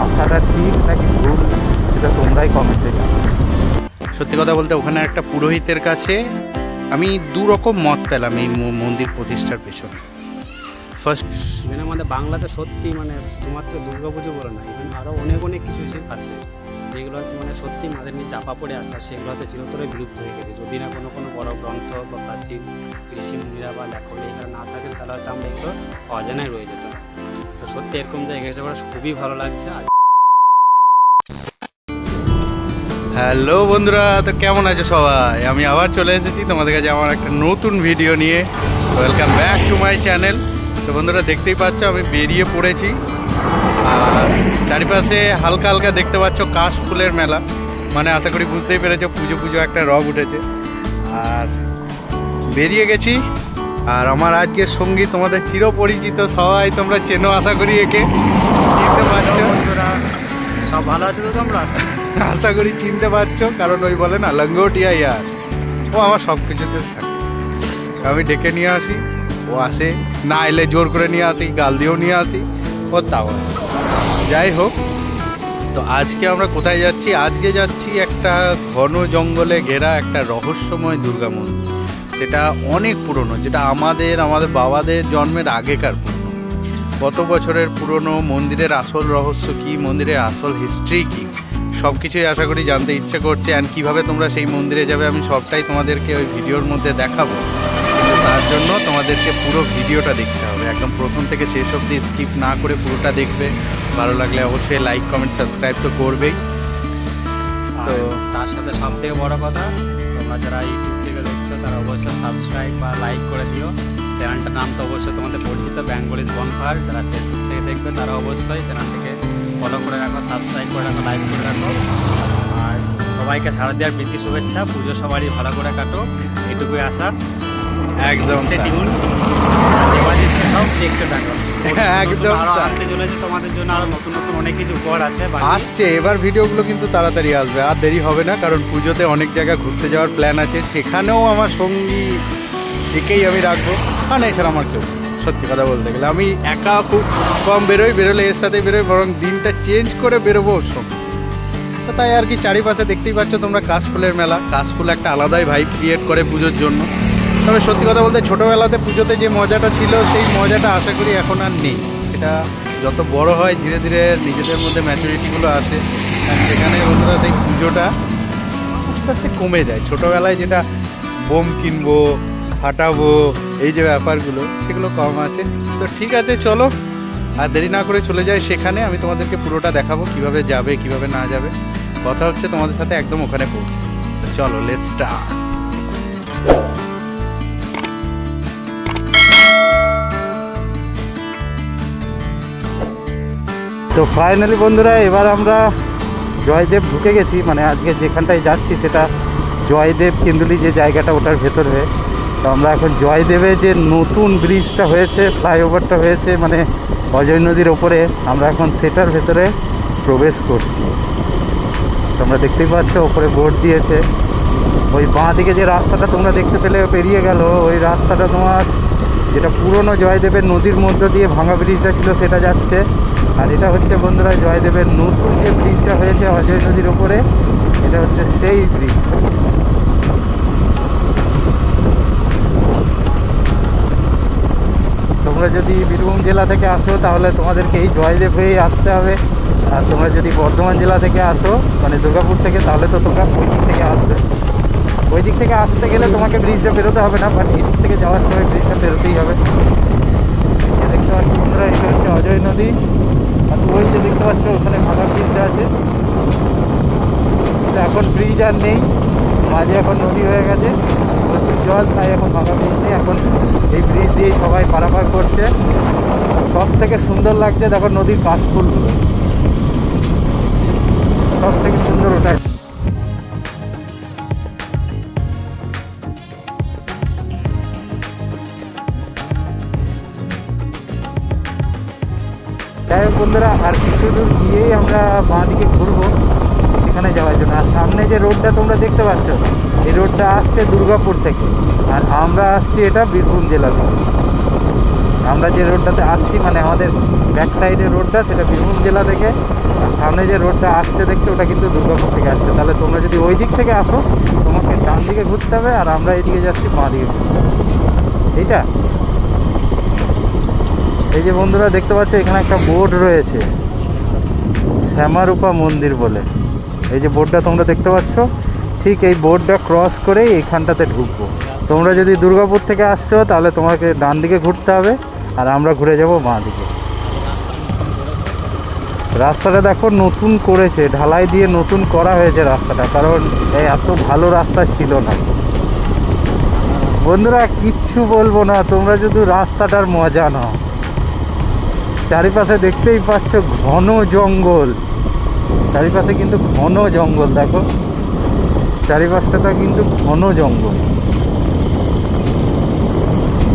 আশাটা ঠিক নাকি ভুল সেটা তোমরাই কমেন্টে জানো। সত্যি কথা বলতে ওখানে একটা পুরোহিতের কাছে আমি দু রকম মত পেলাম এই মন্দির প্রতিষ্ঠার পেছনে। ফার্স্ট, ইভেন আমাদের বাংলাতে সত্যি মানে শুধুমাত্র দুর্গাপুজো বলে না, ইভেন আরও অনেক কিছু আছে যেগুলো হয়তো মানে সত্যি মাদের নিয়ে চাপা পড়ে আছে, আর সেগুলো হয়তো চিরতরে বিলুপ্ত হয়ে গেছে। যদি না কোনো বড় গ্রন্থ বা প্রাচীন ঋষি মুনিরা বা লেখক এখানে না থাকেন, তাহলে হয়তো আমরা এগুলো অজানায় রয়ে যেত। তো সত্যি এরকম জায়গায় এসে আমার খুবই ভালো লাগছে। হ্যালো বন্ধুরা, তো কেমন আছো সবাই? আমি আবার চলে এসেছি তোমাদের কাছে আমার একটা নতুন ভিডিও নিয়ে। Welcome back to my channel. তো বন্ধুরা দেখতেই পাচ্ছ আমি বেরিয়ে পড়েছি, আর চারিপাশে হালকা হালকা দেখতে পাচ্ছ কাশ ফুলের মেলা। মানে আশা করি বুঝতেই পেরেছো পুজো একটা রব উঠেছে, আর বেরিয়ে গেছি। আর আমার আজকের সঙ্গী তোমাদের চিরপরিচিত, সবাই তোমরা চেনো আশা করি, একে চিনতে পারছো। বন্ধুরা সব ভালো আছে তো তোমরা? আশা করি চিনতে পারছো, কারণ ওই বলে না লঙ্গোটিয়া ইয়ার, ও আমার সব কিছুতে থাকে। আমি ডেকে নিয়ে আসি, ও আসে, না এলে জোর করে নিয়ে আসি, গাল দিয়েও নিয়ে আসি, ও তাও আসে। যাই হোক, তো আজকে আমরা কোথায় যাচ্ছি? আজকে যাচ্ছি একটা ঘন জঙ্গলে ঘেরা একটা রহস্যময় দুর্গা মন্দির। সেটা অনেক পুরনো, যেটা আমাদের বাবাদের জন্মের আগেকার পুরনো, কত বছরের পুরনো। মন্দিরের আসল রহস্য কী, মন্দিরের আসল হিস্ট্রি কী, সব কিছুই আশা করি জানতে ইচ্ছে করছে। অ্যান্ড কীভাবে তোমরা সেই মন্দিরে যাবে আমি সবটাই তোমাদেরকে ওই ভিডিওর মধ্যে দেখাবো। কিন্তু তার জন্য তোমাদেরকে পুরো ভিডিওটা দেখতে হবে, একদম প্রথম থেকে শেষ অবধি স্কিপ না করে পুরোটা দেখবে। ভালো লাগলে অবশ্যই লাইক কমেন্ট সাবস্ক্রাইব তো করবেই। তো তার সাথে সব থেকে বড় কথা, তোমরা যারা ইউটিউব থেকে দেখছো তারা অবশ্যই সাবস্ক্রাইব বা লাইক করে দিও। চ্যানেলটার নাম তো অবশ্যই তোমাদের পরিচিত, বেঙ্গলিজ বনফায়ার। যারা ফেসবুক থেকে দেখবে তারা অবশ্যই চ্যানেলটিকে ফলো করে রাখো, সাবস্ক্রাইব করে রাখো, লাইক করে রাখো। আর সবাইকে সারা দেওয়ার প্রীতি শুভেচ্ছা। পুজো সবারই ভালো করে কাটো, এটুকুই আশা। একদম সব দেখতে থাকো, একদম আনতে চলেছে তোমাদের জন্য আরো নতুন অনেক কিছু উপহার আছে আসছে। এবার ভিডিওগুলো কিন্তু তাড়াতাড়ি আসবে, আর দেরি হবে না, কারণ পুজোতে অনেক জায়গা ঘুরতে যাওয়ার প্ল্যান আছে। সেখানেও আমার সঙ্গী একেই আমি রাখবো, আর এছাড়া আমার কেউ। সত্যি কথা বলতে গেলে আমি একা খুব কম বেরোলে এর সাথে বেরোই, বরং দিনটা চেঞ্জ করে বেরোবো ওর সঙ্গে। তো তাই আর কি, চারিপাশে দেখতেই পাচ্ছ তোমরা কাশফুলের মেলা। কাশফুল একটা আলাদাই ভাইব ক্রিয়েট করে পুজোর জন্য। তবে সত্যি কথা বলতে ছোটোবেলাতে পুজোতে যে মজাটা ছিল, সেই মজাটা আশা করি এখন আর নেই। সেটা যত বড় হয় ধীরে ধীরে নিজেদের মধ্যে ম্যাচুরিটিগুলো আসে, আর সেখানে বন্ধুরা সেই পুজোটা আস্তে আস্তে কমে যায়। ছোটোবেলায় যেটা বোম কিনবো, ফাটাবো, এই যে ব্যাপারগুলো, সেগুলো কম আছে। তো ঠিক আছে, চলো আর দেরি না করে চলে যাই সেখানে। আমি তোমাদেরকে পুরোটা দেখাবো, কিভাবে যাবে কিভাবে না যাবে। কথা হচ্ছে তোমাদের সাথে একদম ওখানে পৌঁছে। তো চলো, লেটস স্টার্ট। তো ফাইনালি বন্ধুরা, এবার আমরা জয়দেব ঢুকে গেছি। মানে আজকে যেখানটায় যাচ্ছি সেটা জয়দেব কেন্দুলি যে জায়গাটা, ওটার ভেতর হয়ে। তো আমরা এখন জয়দেবে যে নতুন ব্রিজটা হয়েছে, ফ্লাইওভারটা হয়েছে মানে অজয় নদীর ওপরে, আমরা এখন সেটার ভেতরে প্রবেশ করছি। তোমরা দেখতেই পাচ্ছ ওপরে বোর্ড দিয়েছে। ওই বাঁ দিকে যে রাস্তাটা তোমরা দেখতে পেলে পেরিয়ে গেল, ওই রাস্তাটা তোমার যেটা পুরনো জয়দেবের নদীর মধ্য দিয়ে ভাঙা ব্রিজটা ছিল সেটা যাচ্ছে। আর এটা হচ্ছে বন্ধুরা জয়দেবের নতুন যে ব্রিজটা হয়েছে অজয় নদীর ওপরে, এটা হচ্ছে সেই ব্রিজ। তোমরা যদি বীরভূম জেলা থেকে আসো তাহলে তোমাদেরকে এই জয়দেব হয়েই আসতে হবে। আর তোমরা যদি বর্ধমান জেলা থেকে আসো, মানে দুর্গাপুর থেকে, তাহলে তো তোমরা ওই দিক থেকে আসবে। ওই দিক থেকে আসতে গেলে তোমাকে ব্রিজটা বেরোতে হবে না, বাট এই দিক থেকে যাওয়ার সময় ব্রিজটা বেরোতেই হবে। দেখতে পাচ্ছ বন্ধুরা, এটা হচ্ছে অজয় নদী। আর ওই যে দেখতে পাচ্ছ ওখানে ভাঙা ব্রিজটা আছে, এখন ব্রিজ আর নেই, মাঝে এখন নদী হয়ে গেছে, প্রচুর জল, তাই এখন ভাঙা ব্রিজ নেই। এখন এই ব্রিজ দিয়েই সবাই পারাপার করছে। সব থেকে সুন্দর লাগছে দেখো নদীর কাশফুলগুলো, সব থেকে সুন্দর ওটাই। যাই হোক বন্ধুরা, আর কিছু দূর গিয়েই আমরা বাঁ দিকে ঘুরবো সেখানে যাওয়ার জন্য। আর সামনে যে রোডটা তোমরা দেখতে পাচ্ছ, এই রোডটা আসছে দুর্গাপুর থেকে, আর আমরা আসছি এটা বীরভূম জেলা থেকে। আমরা যে রোডটাতে আসছি মানে আমাদের ব্যাক সাইডের রোডটা সেটা বীরভূম জেলা থেকে, আর সামনে যে রোডটা আসছে দেখতে ওটা কিন্তু দুর্গাপুর থেকে আসছে। তাহলে তোমরা যদি ওই দিক থেকে আসো তোমাকে ডান দিকে ঘুরতে হবে, আর আমরা এইদিকে যাচ্ছি বাঁ দিকে ঘুরতে হবে। এইটা এই যে বন্ধুরা দেখতে পাচ্ছ এখানে একটা বোর্ড রয়েছে শ্যামারূপা মন্দির বলে। এই যে বোর্ডটা তোমরা দেখতে পাচ্ছ, ঠিক এই বোর্ডটা ক্রস করেই এইখানটাতে ঢুকবো। তোমরা যদি দুর্গাপুর থেকে আসছো তাহলে তোমাকে ডান দিকে ঘুরতে হবে, আর আমরা ঘুরে যাব বাঁ দিকে। রাস্তাটা দেখো নতুন করেছে, ঢালাই দিয়ে নতুন করা হয়েছে রাস্তাটা, কারণ এই এত ভালো রাস্তা ছিল না। বন্ধুরা কিচ্ছু বলবো না, তোমরা যদি রাস্তাটার মজা নাও। চারিপাশে দেখতেই পাচ্ছ ঘন জঙ্গল, চারিপাশে কিন্তু ঘন জঙ্গল, দেখো চারিপাশটা কিন্তু ঘন জঙ্গল,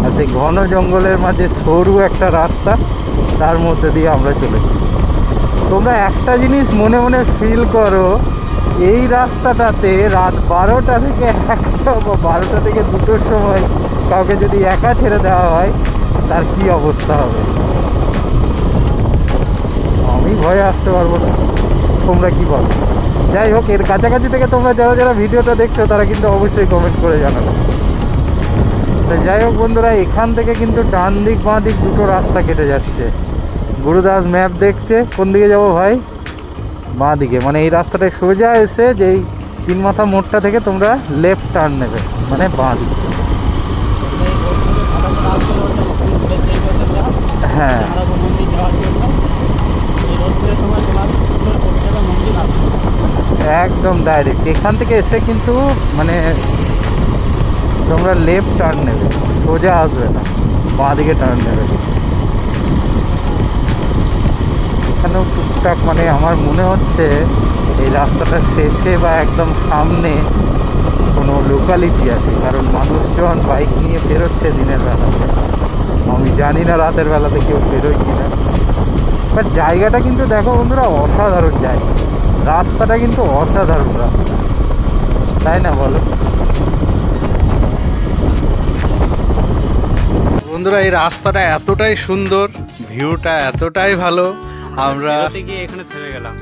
আর সেই ঘন জঙ্গলের মাঝে সরু একটা রাস্তা, তার মধ্যে দিয়ে আমরা চলেছি। তোমরা একটা জিনিস মনে মনে ফিল করো, এই রাস্তাটাতে রাত 12টা থেকে 1টা বা 12টা থেকে 2টোর সময় কাউকে যদি একা ছেড়ে দেওয়া হয় তার কি অবস্থা হবে। আমি ভয়ে আসতে পারবো না, তোমরা কি বলো? যাই হোক, এর কাছাকাছি থেকে তোমরা যারা যারা ভিডিওটা দেখছো তারা কিন্তু অবশ্যই কমেন্ট করে জানাবে। তো যাই হোক বন্ধুরা, এখান থেকে কিন্তু ডান দিক বাঁ দিক দুটো রাস্তা কেটে যাচ্ছে। গুরুদাস ম্যাপ দেখছে কোন দিকে যাবো ভাই, বাঁ দিকে, মানে এই রাস্তাটা সোজা এসে যেই 3 মাথা মোড়টা থেকে তোমরা লেফট টার্ন নেবে, মানে বাঁ দিকে। হ্যাঁ একদম ডাইরেক্ট এখান থেকে এসে কিন্তু মানে তোমরা লেফট টার্ন নেবে, সোজা আসবে না, বাঁ দিকে টার্ন নেবে। এখানেও টুকটাক মানে আমার মনে হচ্ছে এই রাস্তাটার শেষে বা একদম সামনে কোনো লোকালিটি আছে, কারণ মানুষজন বাইক নিয়ে বেরোচ্ছে দিনের বেলাতে। আমি জানি না রাতের বেলাতে কেউ বেরোয় কিনা, বাট জায়গাটা কিন্তু দেখো বন্ধুরা অসাধারণ জায়গা, রাস্তাটা কিন্তু অসাধারণ রাস্তা, তাই না বলো? বন্ধুরা এই রাস্তাটা এতটাই সুন্দর, ভিউটা এতটাই ভালো, আমরা এখানে থেমে গেলাম,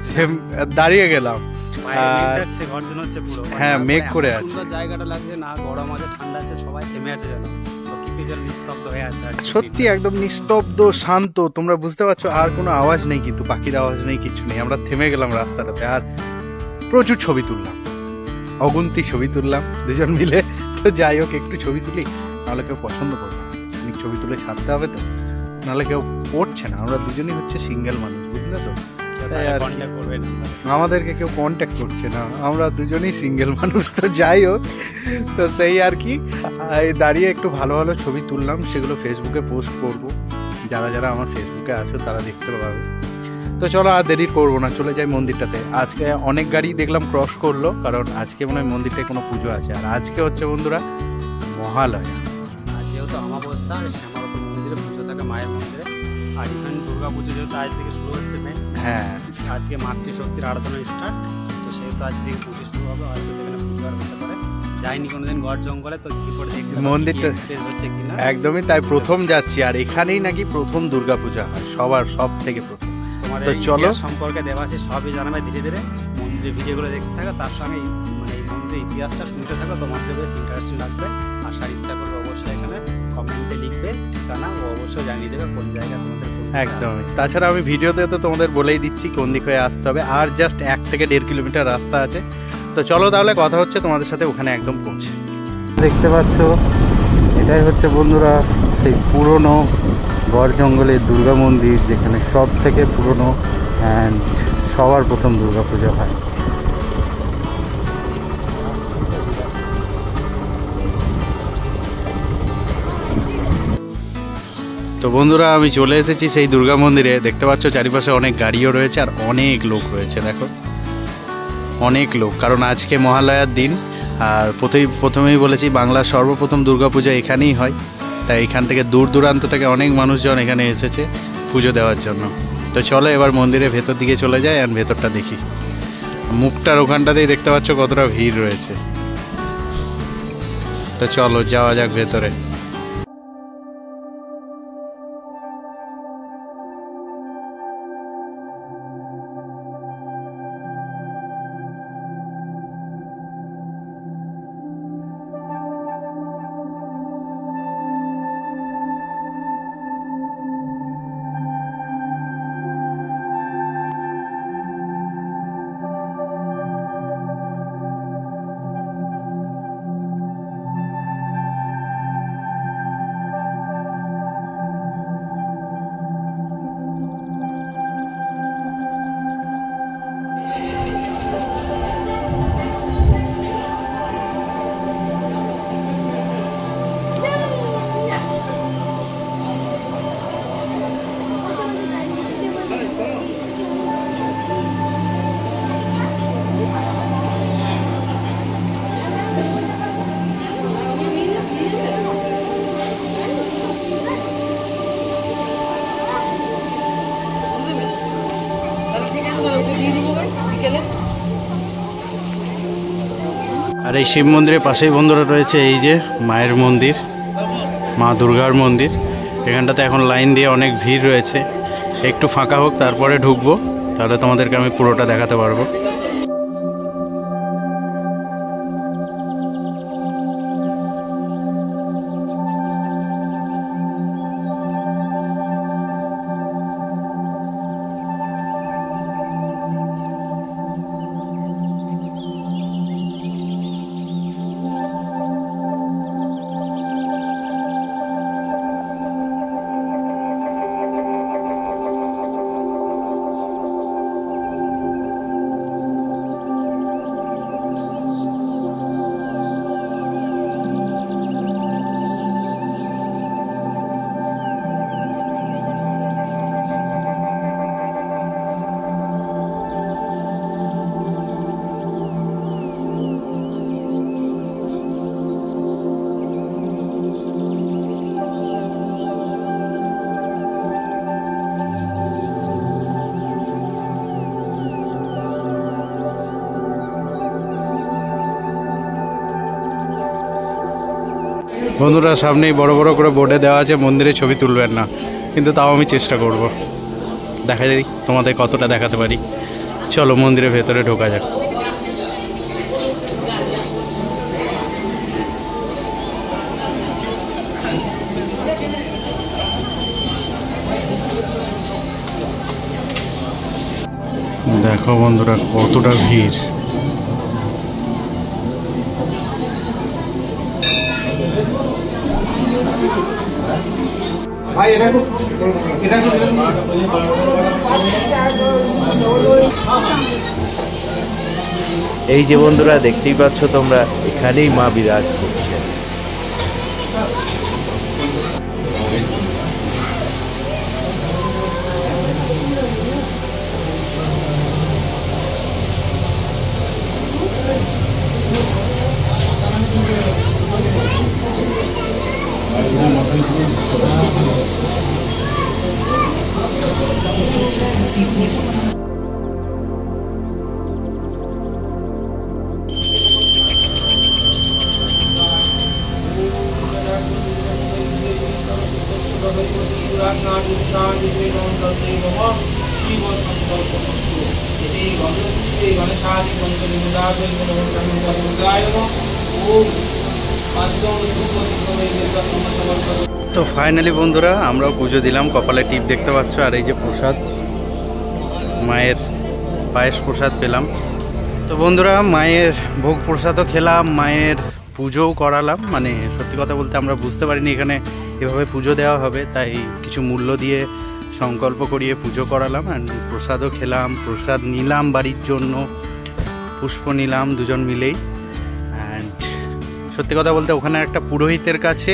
দাঁড়িয়ে গেলাম। গর্জন হচ্ছে পুরো, হ্যাঁ মেঘ করে আছে, সুন্দর জায়গাটা লাগছে, না গরম আছে ঠান্ডা আছে, সবাই থেমে আছে যেন নিস্তব্ধ হয়ে আছে। সত্যি একদম নিস্তব্ধ শান্ত, তোমরা বুঝতে পারছো, আর কোনো আওয়াজ নেই, কিন্তু পাখির আওয়াজ নেই, কিছু নেই। আমরা থেমে গেলাম রাস্তাটাতে, আর প্রচুর ছবি তুললাম, অগুন্তি ছবি তুললাম দুজন মিলে। তো যাই হোক, একটু ছবি তুলি, নাহলে কেউ পছন্দ করবে না, অনেক ছবি তুলে ছাড়তে হবে তো, নাহলে কেউ পড়ছে না। আমরা দুজনই হচ্ছে সিঙ্গেল মানুষ, বুঝলে তো, আমাদেরকে কেউ কন্ট্যাক্ট করছে না, আমরা দুজনই সিঙ্গেল মানুষ। তো যাই হোক, তো সেই আর কি, দাঁড়িয়ে একটু ভালো ভালো ছবি তুললাম, সেগুলো ফেসবুকে পোস্ট করব, যারা যারা আমার ফেসবুকে আছো তারা দেখতে পাবে। তো চলো আর দেরি করবো না, চলে যাই মন্দিরটাতে। আজকে অনেক গাড়ি দেখলাম ক্রস করলো, কারণ আজকে মনে হয় মন্দিরটায় কোনো পুজো আছে, আর আজকে হচ্ছে বন্ধুরা মহালয়া। আর যেহেতু অমাবস্যা, আর শ্যামারূপা মন্দিরে পুজো থাকে, মায়ের মন্দিরে, আর এখানে দুর্গা পুজো যেহেতু আজ থেকে শুরু হচ্ছে, হ্যাঁ আজকে মাতৃশক্তির আরাধনা স্টার্ট, তো সেহেতু আজ থেকে পুজো শুরু হবে, হয়তো সেখানে পুজো আর হতে পারে। যাইনি কোনোদিন গড় জঙ্গলে, তো কি করে দেখতে মন্দিরটা স্পেস হচ্ছে কিনা। একদমই তাই, প্রথম যাচ্ছি, আর এখানেই নাকি প্রথম দুর্গা পূজা হয়, সব থেকে প্রথম। তোমাদের তো চলো সম্পর্কে দেবাশিস সবই জানাবে ধীরে ধীরে, মন্দিরের ভিডিওগুলো দেখতে থাকো, তার সঙ্গে মানে এই মন্দিরের ইতিহাসটা শুনতে থাকো, তোমাদের বেশ ইন্টারেস্টিং লাগবে। আসার ইচ্ছা করবে অবশ্যই এখানে কমেন্টে লিখবে ঠিকানা, ও অবশ্যই জানিয়ে দেবে কোন জায়গা তোমাদের। একদমই, তাছাড়া আমি ভিডিওতে তো তোমাদের বলেই দিচ্ছি কোন দিক হয়ে আসতে হবে, আর জাস্ট 1 থেকে 1.5 কিলোমিটার রাস্তা আছে। তো চলো তাহলে কথা হচ্ছে তোমাদের সাথে ওখানে একদম পৌঁছে। দেখতে পাচ্ছ এটাই হচ্ছে বন্ধুরা সেই পুরনো গড় জঙ্গলের দুর্গা মন্দির, যেখানে সব থেকে পুরনো অ্যান্ড সবার প্রথম দুর্গা পুজো হয়। তো বন্ধুরা আমি চলে এসেছি সেই দুর্গা মন্দিরে, দেখতে পাচ্ছ চারিপাশে অনেক গাড়িও রয়েছে, আর অনেক লোক রয়েছে, দেখো অনেক লোক, কারণ আজকে মহালয়ার দিন। আর প্রথমেই বলেছি বাংলার সর্বপ্রথম দুর্গাপূজা এখানেই হয়, তাই এখান থেকে দূর দূরান্ত থেকে অনেক মানুষজন এখানে এসেছে পুজো দেওয়ার জন্য। তো চলো এবার মন্দিরের ভেতর দিকে চলে যায়, আর ভেতরটা দেখি। মুখটার ওখানটাতেই দেখতে পাচ্ছ কতটা ভিড় রয়েছে। তো চলো যাওয়া যাক ভেতরে। আর এই শিব মন্দিরের পাশেই বন্ধুরা রয়েছে এই যে মায়ের মন্দির, মা দুর্গার মন্দির। এখানটাতে এখন লাইন দিয়ে অনেক ভিড় রয়েছে, একটু ফাঁকা হোক তারপরে ঢুকবো, তাহলে তোমাদেরকে আমি পুরোটা দেখাতে পারবো। বন্ধুরা সামনেই বড় বড় করে বোর্ডে দেওয়া আছে মন্দিরে ছবি তুলবেন না, কিন্তু তাও আমি চেষ্টা করব, দেখা যাক তোমাদের কতটা দেখাতে পারি। চলো মন্দিরের ভেতরে ঢোকা যাক। দেখো বন্ধুরা কতটা ভিড়। এই যে বন্ধুরা দেখতেই পাচ্ছ তোমরা, এখানেই মা বিরাজ করছেন। তো ফাইনালি বন্ধুরা আমরাও পুজো দিলাম, কপালে টিপ দেখতে পাচ্ছ, আর এই যে প্রসাদ, মায়ের পায়েস প্রসাদ পেলাম। তো বন্ধুরা মায়ের ভোগ প্রসাদও খেলাম, মায়ের পুজোও করালাম। মানে সত্যি কথা বলতে আমরা বুঝতে পারিনি এখানে এভাবে পুজো দেওয়া হবে, তাই কিছু মূল্য দিয়ে সংকল্প করিয়ে পুজো করালাম। অ্যান্ড প্রসাদও খেলাম, প্রসাদ নিলাম বাড়ির জন্য, পুষ্প নিলাম দুজন মিলেই। অ্যান্ড সত্যি কথা বলতে ওখানে একটা পুরোহিতের কাছে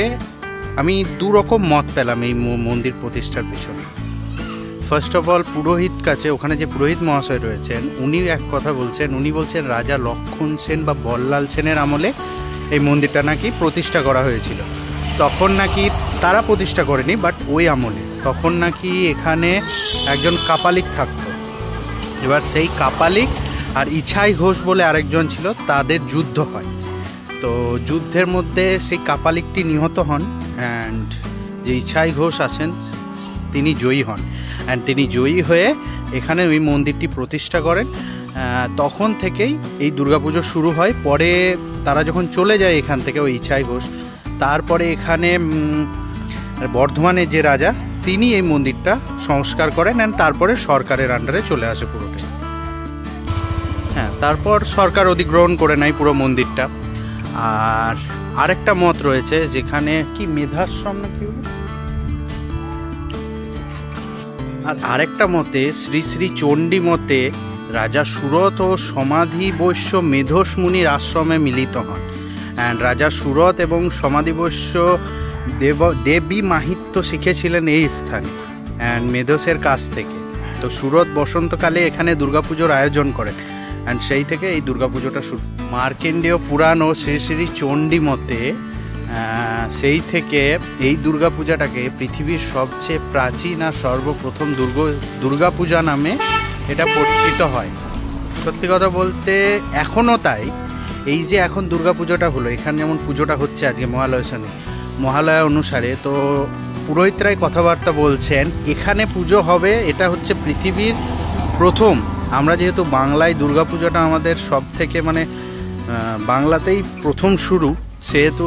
আমি দুরকম মত পেলাম এই মন্দির প্রতিষ্ঠার পিছনে। ফার্স্ট অফ অল পুরোহিত কাছে, ওখানে যে পুরোহিত মহাশয় রয়েছেন উনি এক কথা বলছেন, উনি বলছেন রাজা লক্ষণ সেন বা বল্লাল সেনের আমলে এই মন্দিরটা নাকি প্রতিষ্ঠা করা হয়েছিল। তখন নাকি তারা প্রতিষ্ঠা করেনি, বাট ওই আমলে তখন নাকি এখানে একজন কাপালিক থাকতো। এবার সেই কাপালিক আর ইছাই ঘোষ বলে আরেকজন ছিল, তাদের যুদ্ধ হয়। তো যুদ্ধের মধ্যে সেই কাপালিকটি নিহত হন, অ্যান্ড যে ইছাই ঘোষ আছেন তিনি জয়ী হন। অ্যান্ড তিনি জয়ী হয়ে এখানে ওই মন্দিরটি প্রতিষ্ঠা করেন। তখন থেকেই এই দুর্গাপুজো শুরু হয়। পরে তারা যখন চলে যায় এখান থেকে ওই ইছাই ঘোষ, তারপরে এখানে বর্ধমানের যে রাজা তিনি এই মন্দিরটা সংস্কার করেন, অ্যান্ড তারপরে সরকারের আন্ডারে চলে আসে পুরোটাই। হ্যাঁ, তারপর সরকার অধিগ্রহণ করে নেয় পুরো মন্দিরটা। আর আরেকটা মত রয়েছে যেখানে কি মেধাশ্রম না কি, আর আরেকটা মতে শ্রী শ্রী চণ্ডী মতে রাজা সুরত ও সমাধি বৈশ্য মেধস মুনির আশ্রমে মিলিত হন। অ্যান্ড রাজা সুরত এবং সমাধি বৈশ্য দেবী মাহিত্য শিখেছিলেন এই স্থানে অ্যান্ড মেধসের কাছ থেকে। তো সুরত বসন্তকালে এখানে দুর্গাপুজোর আয়োজন করেন, অ্যান্ড সেই থেকে এই দুর্গাপুজোটা শুরু। মার্কেন্ডীয় পুরাণ ও শ্রী শ্রী চণ্ডী মতে সেই থেকে এই দুর্গাপূজাটাকে পৃথিবীর সবচেয়ে প্রাচীন আর সর্বপ্রথম দুর্গাপূজা নামে এটা পরিচিত হয়। সত্যি কথা বলতে এখনও তাই। এই যে এখন দুর্গাপুজোটা হলো, এখানে যেমন পুজোটা হচ্ছে আজকে মহালয়া অনুসারে, তো পুরোহিতরাই কথাবার্তা বলছেন এখানে পুজো হবে, এটা হচ্ছে পৃথিবীর প্রথম। আমরা যেহেতু বাংলায় দুর্গাপুজোটা আমাদের সব থেকে মানে বাংলাতেই প্রথম শুরু, সেহেতু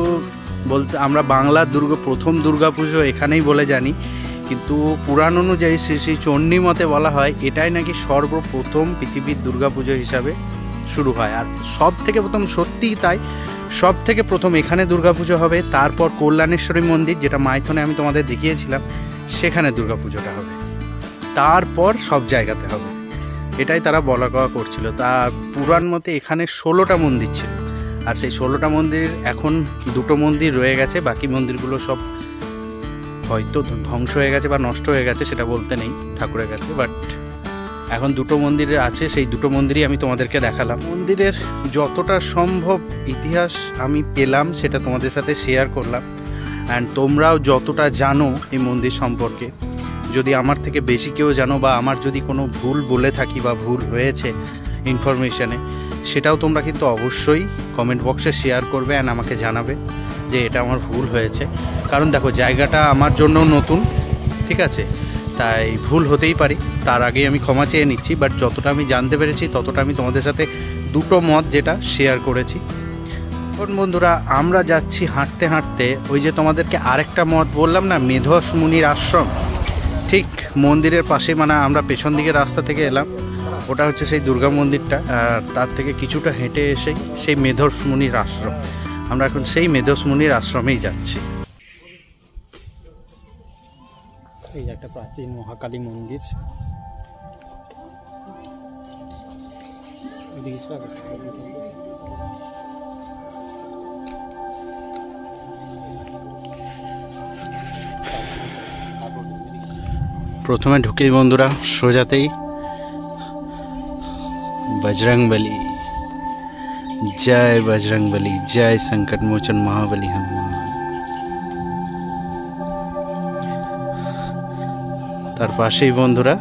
বলতে আমরা বাংলার প্রথম দুর্গাপুজো এখানেই বলে জানি। কিন্তু পুরাণ অনুযায়ী শ্রী শ্রী চণ্ডী মতে বলা হয় এটাই নাকি সর্বপ্রথম পৃথিবীর দুর্গাপুজো হিসাবে শুরু হয়। আর সব থেকে প্রথম, সত্যিই তাই, সব থেকে প্রথম এখানে দুর্গাপুজো হবে, তারপর কল্যাণেশ্বরী মন্দির যেটা মাইথনে আমি তোমাদের দেখিয়েছিলাম সেখানে দুর্গাপুজোটা হবে, তারপর সব জায়গাতে হবে। এটাই তারা বলা কওয়া করছিল। তা পুরাণ মতে এখানে 16টা মন্দির ছিল, আর সেই 16টা মন্দির এখন 2টো মন্দির রয়ে গেছে, বাকি মন্দিরগুলো সব হয়তো ধ্বংস হয়ে গেছে বা নষ্ট হয়ে গেছে, সেটা বলতে নেই ঠাকুরের কাছে। বাট এখন 2টো মন্দির আছে, সেই 2টো মন্দিরই আমি তোমাদেরকে দেখালাম। মন্দিরের যতটা সম্ভব ইতিহাস আমি পেলাম সেটা তোমাদের সাথে শেয়ার করলাম। অ্যান্ড তোমরাও যতটা জানো এই মন্দির সম্পর্কে, যদি আমার থেকে বেশি কেউ জানো বা আমার যদি কোনো ভুল বলে থাকি বা ভুল হয়েছে ইনফরমেশানে, সেটাও তোমরা কিন্তু অবশ্যই কমেন্ট বক্সে শেয়ার করবে অ্যান্ড আমাকে জানাবে যে এটা আমার ভুল হয়েছে। কারণ দেখো, জায়গাটা আমার জন্য নতুন, ঠিক আছে, তাই ভুল হতেই পারি, তার আগেই আমি ক্ষমা চেয়ে নিচ্ছি। বাট যতটা আমি জানতে পেরেছি ততটা আমি তোমাদের সাথে 2টো মত যেটা শেয়ার করেছি। এখন বন্ধুরা আমরা যাচ্ছি হাঁটতে হাঁটতে, ওই যে তোমাদেরকে আরেকটা মত বললাম না, মেধস মুনির আশ্রম, ঠিক মন্দিরের পাশে, মানে আমরা পেছন দিকে রাস্তা থেকে এলাম, ওটা হচ্ছে সেই দুর্গা মন্দিরটা, আর তার থেকে কিছুটা হেঁটে এসেই সেই মেধস মুনির আশ্রম। আমরা এখন সেই মেধস মুনির আশ্রমেই যাচ্ছি। এই একটা প্রাচীন মহাকালী মন্দির, প্রথমে ঢুকেই বন্ধুরা সোজাতেই বজরংবলী, জয় বজরংবলী, জয় সংকট মোচন মহাবলী হনুমান। তার পাশেই বন্ধুরা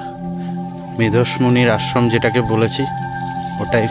মেধস মুনির আশ্রম যেটাকে বলেছি ওটাই।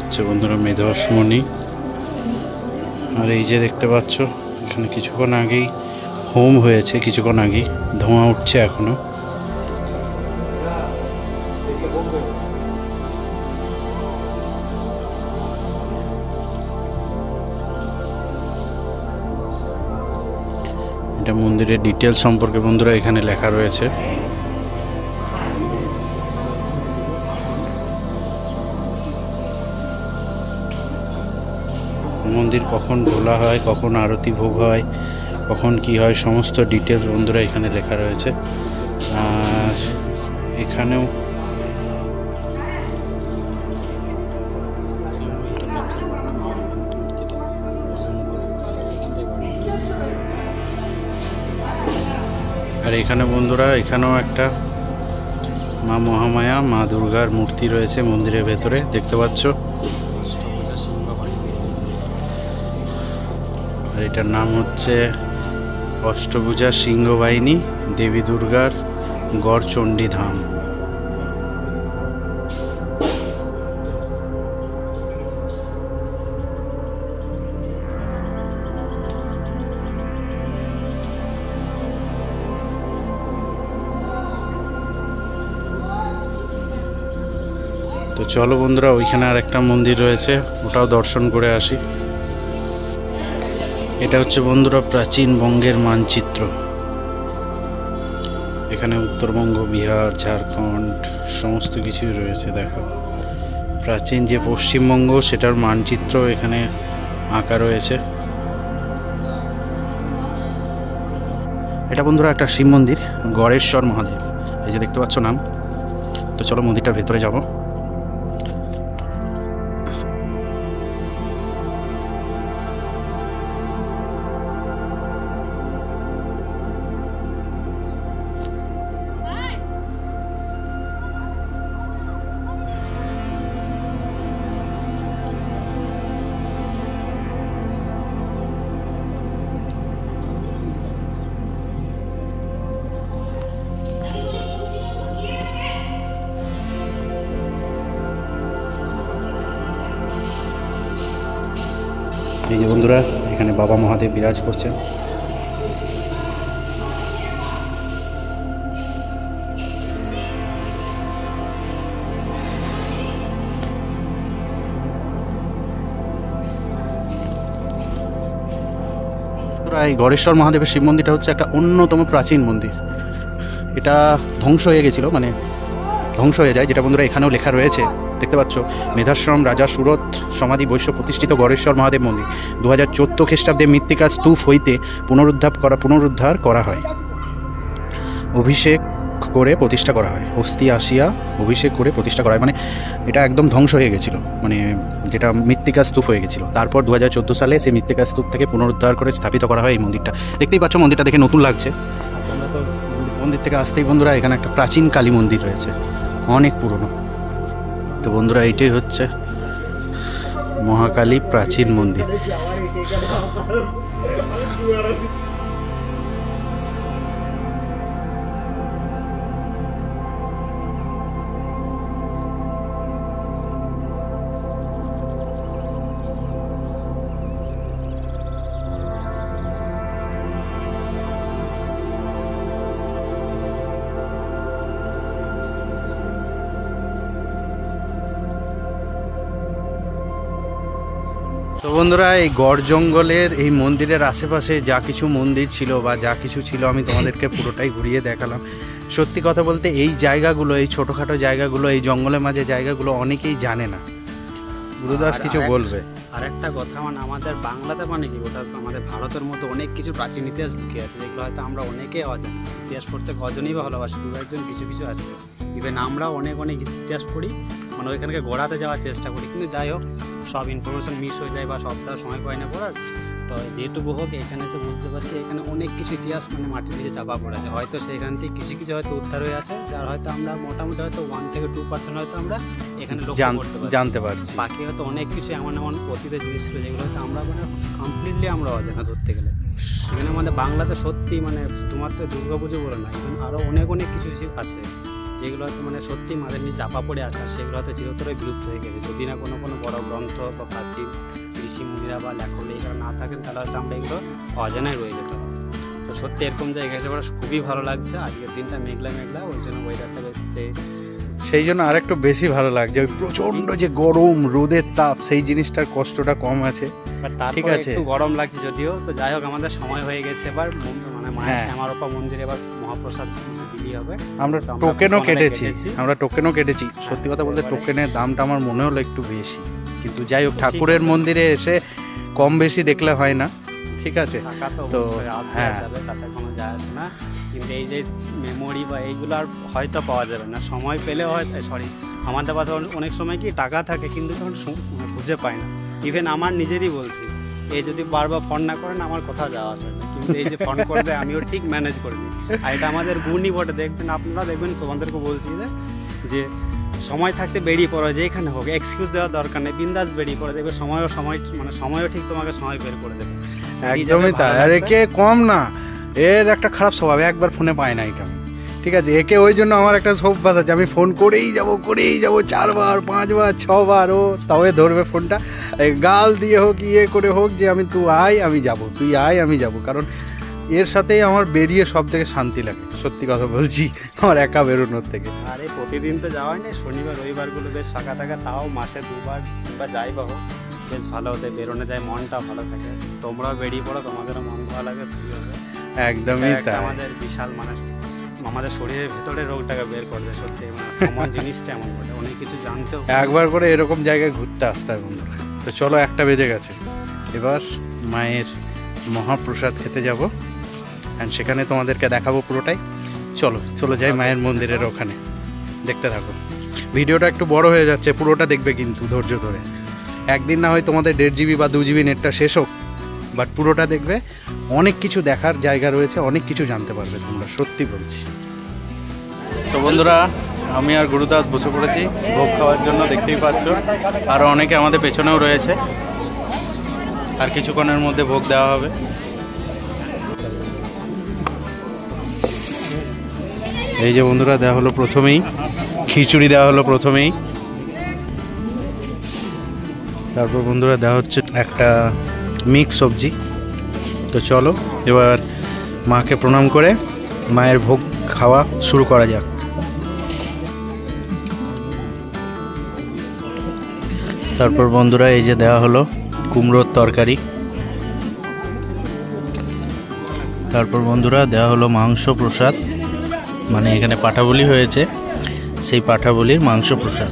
হচ্ছে বন্ধুরা মেধস মুনি। আর এই যে দেখতে পাচ্ছ এখানে কিছুক্ষণ আগেই হোম হয়েছে, কিছুক্ষণ আগেই ধোঁয়া উঠছে এখনো। এটা মন্দিরের ডিটেলস সম্পর্কে বন্ধুরা এখানে লেখা রয়েছে। মন্দির কখন খোলা হয়, কখন আরতি ভোগ হয়, কখন কি হয়, সমস্ত ডিটেলস বন্ধুরা এখানে লেখা রয়েছে। আর এখানেও আর এখানে বন্ধুরা এখানেও একটা মা মহামায়া, মা দুর্গার মূর্তি রয়েছে মন্দিরের ভেতরে, দেখতে পাচ্ছ। আর এটার নাম হচ্ছে অষ্টভুজা সিংহবাহিনী দেবী দুর্গার গড়চণ্ডী ধাম। তো চলো বন্ধুরা, ওইখানে আর একটা মন্দির রয়েছে, ওটাও দর্শন করে আসি। এটা হচ্ছে বন্ধুরা প্রাচীন বঙ্গের মানচিত্র। এখানে উত্তরবঙ্গ, বিহার, ঝাড়খণ্ড সমস্ত কিছুই রয়েছে। দেখো, প্রাচীন যে পশ্চিমবঙ্গ সেটার মানচিত্র এখানে আঁকা রয়েছে। এটা বন্ধুরা একটা শিব মন্দির, গড়েশ্বর মহাদেব, এই যে দেখতে পাচ্ছ নাম। তো চলো মন্দিরটার ভেতরে যাব। এই যে বন্ধুরা, এখানে বাবা মহাদেব বিরাজ করছেন। এই গড়েশ্বর মহাদেবের শিব মন্দিরটা হচ্ছে একটা অন্যতম প্রাচীন মন্দির। এটা ধ্বংস হয়ে গেছিল, মানে ধ্বংস হয়ে যায়, যেটা বন্ধুরা এখানেও লেখা রয়েছে, দেখতে পাচ্ছ, মেধাশ্রম রাজা সুরত সমাধি বৈশ্য প্রতিষ্ঠিত গড়েশ্বর মহাদেব মন্দির 2014 খ্রিস্টাব্দে মৃত্তিকা স্তূপ হইতে পুনরুদ্ধার করা হয়, অভিষেক করে প্রতিষ্ঠা করা হয়, হস্তি আসিয়া অভিষেক করে প্রতিষ্ঠা করা হয়। মানে এটা একদম ধ্বংস হয়ে গেছিল, মানে যেটা মৃত্তিকা স্তূপ হয়ে গেছিলো। তারপর 2014 সালে সেই মৃত্তিকা স্তূপ থেকে পুনরুদ্ধার করে স্থাপিত করা হয় এই মন্দিরটা। দেখতেই পাচ্ছ মন্দিরটা দেখে নতুন লাগছে। মন্দির থেকে আসতেই বন্ধুরা এখানে একটা প্রাচীন কালী মন্দির রয়েছে, অনেক পুরনো। তো বন্ধুরা এইটাই হচ্ছে মহাকালী প্রাচীন মন্দির। তো বন্ধুরা, এই গড় জঙ্গলের এই মন্দিরের আশেপাশে যা কিছু মন্দির ছিল বা যা কিছু ছিল আমি তোমাদেরকে পুরোটাই ঘুরিয়ে দেখালাম। সত্যি কথা বলতে এই জায়গাগুলো, এই ছোটোখাটো জায়গাগুলো, এই জঙ্গলের মাঝে জায়গাগুলো অনেকেই জানে না। গুরুদাস কিছু বলবে? আর একটা কথা, মানে আমাদের বাংলাতে মানে কি, ওটা আমাদের ভারতের মতো অনেক কিছু প্রাচীন ইতিহাস লুকিয়ে আছে, যেগুলো হয়তো আমরা অনেকে অজানা। ইতিহাস পড়তে কজনই বা ভালোবাসি, দু একজন কিছু কিছু আছে। ইভেন আমরাও অনেক ইতিহাস পড়ি, মানে ওইখানকে গোড়াতে যাওয়ার চেষ্টা করি, কিন্তু যাই হোক সব ইনফরমেশন মিস হয়ে যায় বা সবটা সময় পায় না পড়ার। তো যেটুকু হোক এখানে এসে বুঝতে পারছি এখানে অনেক কিছু ইতিহাস মানে মাটির নিচে চাপা পড়ে আছে। হয়তো সেখান থেকে কিছু কিছু হয়তো উদ্ধার হয়ে আছে, যার হয়তো আমরা মোটামুটি হয়তো 1 থেকে 2% হয়তো আমরা এখানে জানতে পারছি। বাকি হয়তো অনেক কিছু এমন অতীতের জিনিস ছিল যেগুলো হয়তো আমরা মানে কমপ্লিটলি আমরা অজানা ধরতে গেলে। এখানে আমাদের বাংলাতে সত্যি মানে শুধুমাত্র দুর্গাপুজো বলে না, এখানে আরও অনেক কিছু আছে যেগুলো হয়তো মানে সত্যি মাদের নিচে চাপা পড়ে আসে, সেগুলো হয়তো চিরতরে বিলুপ্ত হয়ে গেছে। যদি না কোনো বড় গ্রন্থ বা প্রাচীন ঋষি মুনিরা বা লেখক এখানে না থাকেন, তাহলে হয়তো আমরা এগুলো অজানায় রয়ে যেত। তো সত্যি এরকম জায়গায় এসে পড়া খুবই ভালো লাগছে। আজকের দিনটা মেঘলা, ওই জন্য ওয়েদারটা বেশ সেই জন্য আরেকটু বেশি ভালো লাগছে। ওই প্রচণ্ড যে গরম, রোদের তাপ, সেই জিনিসটার কষ্টটা কম আছে। ঠিক আছে, একটু গরম লাগছে যদিও। তো যাই হোক, আমাদের সময় হয়ে গেছে এবার, মানে মায়ের শ্যামারূপা মন্দিরে এবার মহাপ্রসাদ দিলি হবে। আমরা টোকেনও কেটেছি। সত্যি কথা বলতে টোকেনের দামটা আমার মনে হলো একটু বেশি, কিন্তু যাই হোক ঠাকুরের মন্দিরে এসে কম বেশি দেখলে হয় না। ঠিক আছে, তো হ্যাঁ, তাতে কোনো যায় আসে না। কিন্তু এই যে মেমোরি বা এইগুলো আর হয়তো পাওয়া যাবে না, সময় পেলে হয়তো আমাদের পাশে অনেক সময় কি টাকা থাকে কিন্তু তখন খুঁজে পায় না। ইভেন আমার নিজেরই বলছি, এই যদি বারবার ফোন না করেন আমার কোথাও যাওয়া আসবে না, কিন্তু এই যে ফোন করবে আমিও ঠিক ম্যানেজ করে নিই। আর এটা আমাদের গুণই বটে। দেখবেন আপনারা, দেখবেন তোমাদেরকে বলছি যে সময় থাকতে বেরিয়ে পড়ো, যেখানে হোক, এক্সকিউজ দেওয়ার দরকার নেই, বিন্দাস বেরিয়ে পড়ে, দেখবে সময়ও ঠিক তোমাকে সময় বের করে দেবে। একদমই তাই। আর একে কম না, এর একটা খারাপ স্বভাব, একবার ফোনে পায় না এটা। ঠিক আছে, একে ওই জন্য আমার একটা অভ্যাস আছে, আমি ফোন করেই যাবো 4বার 5বার 6বার, ও তবে ধরবে ফোনটা, গাল দিয়ে হোক ইয়ে করে হোক যে তুই আয় আমি যাবো, তুই আয় আমি যাবো। কারণ এর সাথেই আমার বেরিয়ে সব থেকে শান্তি লাগে, সত্যি কথা বলছি, আমার একা বেরোনোর থেকে। আরে প্রতিদিন তো যাওয়াই নেই, শনিবার রবিবারগুলো বেশ ফাঁকা থাকে, তাও মাসে 2বার যাই বা হোক, বেশ ভালো হতে বেরোনো যায়, মনটা ভালো থাকে। তোমরাও বেরিয়ে পড়ো, তোমাদেরও মন ভালো লাগে, ফ্রি হবে। একদমই তাই। আমাদের বিশাল মানে আমাদের শরীরের ভেতরে রোগটাকে বের করবে। সত্যি এমন জিনিসটা এমন বটে, অনেক কিছু জানতেও একবার করে এরকম জায়গায় ঘুরতে আসতে হয় বন্ধুরা। তো চলো, 1টা বেজে গেছে, এবার মায়ের মহাপ্রসাদ খেতে যাব, অ্যান্ড সেখানে তোমাদেরকে দেখাবো পুরোটাই। চলো যাই মায়ের মন্দিরের ওখানে, দেখতে থাকো। ভিডিওটা একটু বড় হয়ে যাচ্ছে, পুরোটা দেখবে কিন্তু ধৈর্য ধরে। একদিন না হয় তোমাদের 1.5 GB বা 2 GB নেটটা শেষ হোক, বাট পুরোটা দেখবে। অনেক কিছু দেখার জায়গা রয়েছে, অনেক কিছু জানতে পারবে তোমরা, সত্যি বলছি। তো বন্ধুরা, আমি আর গুরুদাস বসে পড়েছি ভোগ খাওয়ার জন্য, দেখতেই পাচ্ছ। আরও অনেকে আমাদের পেছনেও রয়েছে, আর কিছুক্ষণের মধ্যে ভোগ দেওয়া হবে। এই যে বন্ধুরা, দেওয়া হলো প্রথমেই খিচুড়ি, দেওয়া হলো প্রথমেই। তারপর বন্ধুরা দেওয়া হচ্ছে একটা মিক্স সবজি। তো চলো এবার মাকে প্রণাম করে মায়ের ভোগ খাওয়া শুরু করা যাক। তারপর বন্ধুরা এই যে দেওয়া হলো কুমড়োর তরকারি। তারপর বন্ধুরা দেওয়া হলো মাংস প্রসাদ, মানে এখানে পাঁঠা বলি হয়েছে, সেই পাঁঠা বলির মাংস প্রসাদ।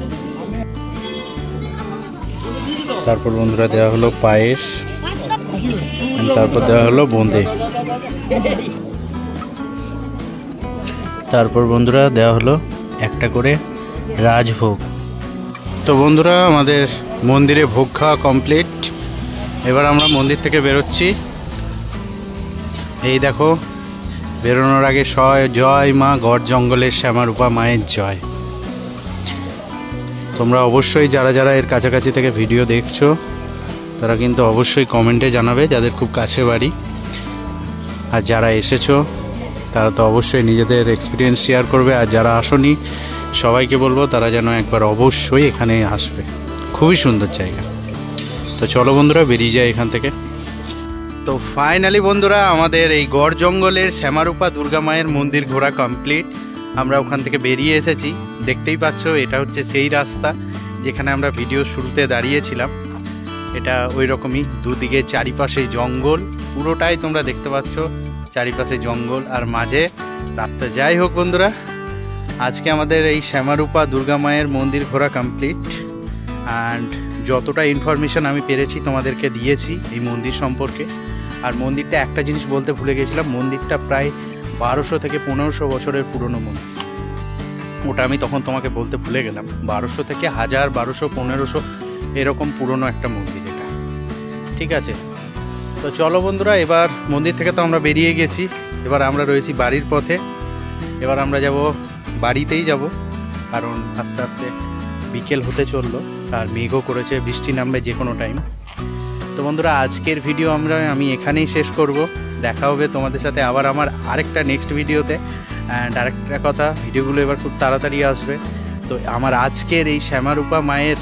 তারপর বন্ধুরা দেওয়া হলো পায়েস, তারপর দেওয়া হলো বোঁদে। তারপর বন্ধুরা দেওয়া হলো একটা করে রাজভোগ। তো বন্ধুরা, আমাদের মন্দিরে ভোগ খাওয়া কমপ্লিট। এবার আমরা মন্দির থেকে বেরোচ্ছি। এই দেখো, বেরোনোর আগে জয় মা গড় জঙ্গলের শ্যামারূপা মায়ের জয়। তোমরা অবশ্যই যারা যারা এর কাছাকাছি থেকে ভিডিও দেখছো তারা কিন্তু অবশ্যই কমেন্টে জানাবে, যাদের খুব কাছে বাড়ি। আর যারা এসেছো তারা তো অবশ্যই নিজেদের এক্সপিরিয়েন্স শেয়ার করবে। আর যারা আসোনি সবাইকে বলবো তারা যেন একবার অবশ্যই এখানে আসবে, খুবই সুন্দর জায়গা। তো চলো বন্ধুরা, বেরিয়ে যায় এখান থেকে। তো ফাইনালি বন্ধুরা, আমাদের এই গড় জঙ্গলের শ্যামারূপা দুর্গা মায়ের মন্দির ঘোরা কমপ্লিট। আমরা ওখান থেকে বেরিয়ে এসেছি, দেখতেই পাচ্ছ। এটা হচ্ছে সেই রাস্তা যেখানে আমরা ভিডিও শুরুতে দাঁড়িয়েছিলাম। এটা ওই রকমই, দুদিকে চারিপাশে জঙ্গল, পুরোটাই তোমরা দেখতে পাচ্ছ, চারিপাশে জঙ্গল আর মাঝে রাস্তা। যাই হোক বন্ধুরা, আজকে আমাদের এই শ্যামারূপা দুর্গা মায়ের মন্দির ঘোরা কমপ্লিট। অ্যান্ড যতটা ইনফরমেশন আমি পেরেছি তোমাদেরকে দিয়েছি এই মন্দির সম্পর্কে। আর মন্দিরটা একটা জিনিস বলতে ভুলে গেছিলাম, মন্দিরটা প্রায় 1200 থেকে 1500 বছরের পুরনো মন্দির। ওটা আমি তখন তোমাকে বলতে ভুলে গেলাম। 1200 থেকে 1000, 1200, 1500 এরকম পুরনো একটা মন্দির এটা, ঠিক আছে। তো চলো বন্ধুরা, এবার মন্দির থেকে তো আমরা বেরিয়ে গেছি, এবার আমরা রয়েছি বাড়ির পথে। এবার আমরা যাব, বাড়িতেই যাব, কারণ আস্তে আস্তে বিকেল হতে চললো আর মেঘও করেছে, বৃষ্টি নামবে যে কোনো টাইম। তো বন্ধুরা, আজকের ভিডিও আমি এখানেই শেষ করব। দেখা হবে তোমাদের সাথে আবার আমার আরেকটা নেক্সট ভিডিওতে। অ্যান্ড আরেকটা কথা, ভিডিওগুলো এবার খুব তাড়াতাড়ি আসবে। তো আমার আজকের এই শ্যামারূপা মায়ের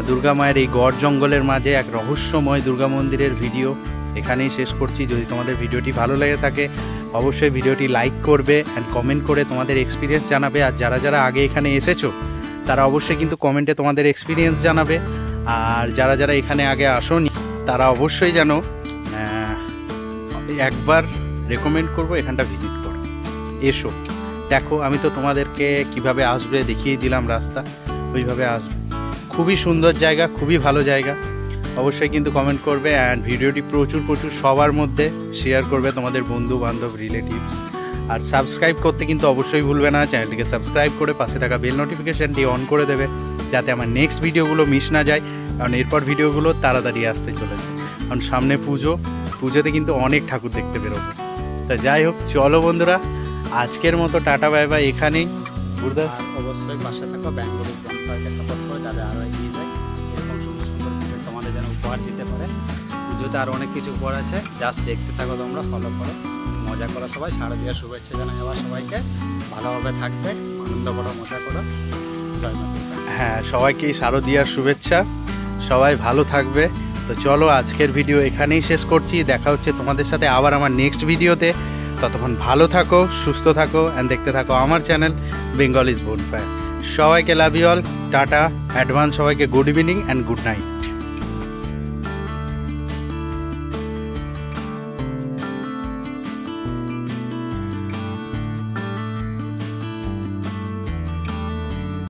দুর্গা মায়ের এই গড় জঙ্গলের মাঝে এক রহস্যময় দুর্গা মন্দিরের ভিডিও এখানেই শেষ করছি। যদি তোমাদের ভিডিওটি ভালো লেগে থাকে অবশ্যই ভিডিওটি লাইক করবে অ্যান্ড কমেন্ট করে তোমাদের এক্সপিরিয়েন্স জানাবে। আর যারা যারা আগে এখানে এসেছো তারা অবশ্যই কিন্তু কমেন্টে তোমাদের এক্সপিরিয়েন্স জানাবে। আর যারা যারা এখানে আগে আসোনি তারা অবশ্যই যেন একবার রেকমেন্ড করবো এখানটা ভিজিট করো, এসো দেখো। আমি তো তোমাদেরকে কিভাবে আসবে দেখিয়ে দিলাম রাস্তা, ওইভাবে আসবে। খুবই সুন্দর জায়গা, খুবই ভালো জায়গা। অবশ্যই কিন্তু কমেন্ট করবে অ্যান্ড ভিডিওটি প্রচুর প্রচুর সবার মধ্যে শেয়ার করবে, তোমাদের বন্ধু বান্ধব, রিলেটিভস। আর সাবস্ক্রাইব করতে কিন্তু অবশ্যই ভুলবে না, চ্যানেলটিকে সাবস্ক্রাইব করে পাশে থাকা বেল নোটিফিকেশানটি অন করে দেবে, যাতে আমার নেক্সট ভিডিওগুলো মিস না যায়। কারণ এরপর ভিডিওগুলো তাড়াতাড়ি আসতে চলেছে, কারণ সামনে পুজোতে কিন্তু অনেক ঠাকুর দেখতে বেরোবে। তা যাই হোক, চলো বন্ধুরা, আজকের মতো টাটা বাই বাই এখানেই। গুরুদাস অবশ্যই পাশে থাকো, বেঙ্গলিজ বনফায়ারকে সাপোর্ট করো, যাতে আরও এগিয়ে যায়, এরকম সুন্দর সুন্দর ভিডিও তোমাদের যেন উপহার দিতে পারে। পুজোতে আর অনেক কিছু উপহার আছে, জাস্ট দেখতে থাকো, তোমরা ফলো করো, মজা করো। সবাই শারদীয়ার শুভেচ্ছা জানাই আবার সবাইকে। ভালোভাবে থাকবে, আনন্দ করো, মজা করো। জয় মা দুর্গা। হ্যাঁ, সবাইকেই শারদীয়ার শুভেচ্ছা, সবাই ভালো থাকবে। তো চলো, আজকের ভিডিও এখানেই শেষ করছি। দেখা হচ্ছে তোমাদের সাথে আবার আমার নেক্সট ভিডিওতে। ততক্ষণ ভালো থাকো, সুস্থ থাকো অ্যান্ড দেখতে থাকো আমার চ্যানেল বেঙ্গলিজ বনফায়ার। সবাইকে লাভ ইউ অল, টাটা, অ্যাডভান্স সবাইকে good evening and good night.